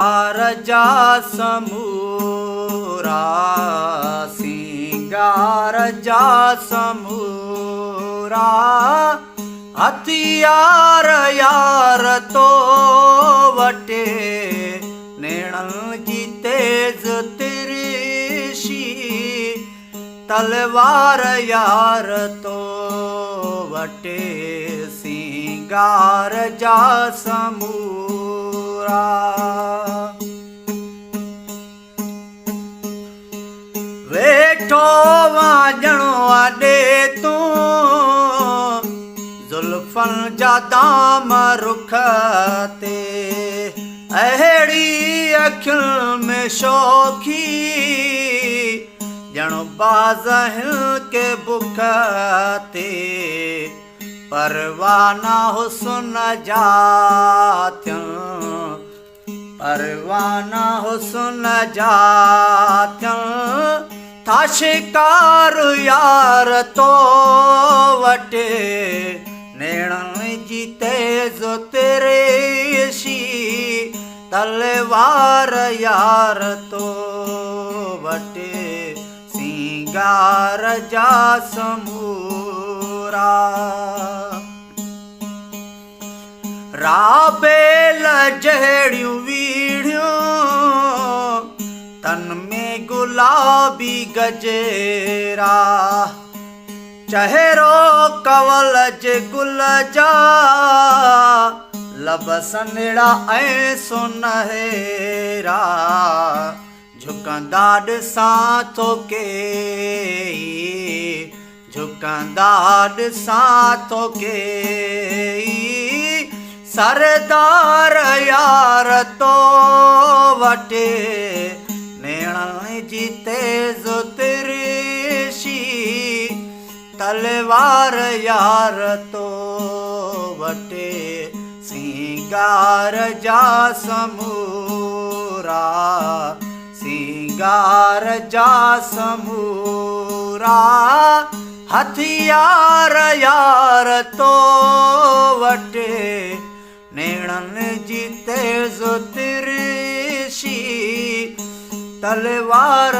राजा समूरा सिंगार जा समूरा हथियार यार तो वटे नेणन जी तेज तिरछी तलवार यार तो वटे सिंगार जा समूरा वेठो वाजणो आॾे तूं जुल्फन जा दाम रुख ते अहिड़ी अखियुनि में शौखी ॼण बाज़ के बुख ते परवाना हुस्न जा थियनि परवाना हुस्न जा थियनि था शिकार यार तो वटे नेणन जी तेज तिरछी तलवार यार तो वटे सिंगार जा समूरा राबेल जहिड़ियूं वीड़ियूं तन में गुलाबी गजरा चेहरो कवल जे गुल जा लब सनेड़ा ऐं सुनहरा झुकंदा ॾिसां तोखे झुकंदा ॾिसां तोखे सरदार यार तो वटे नेणन जी तेज तिरछी तलवार यार तो वटे सिंगार जा समूरा सिंगार जा समूरा हथियार यार तो वटे नेणन जी तेज तिरछी तलवार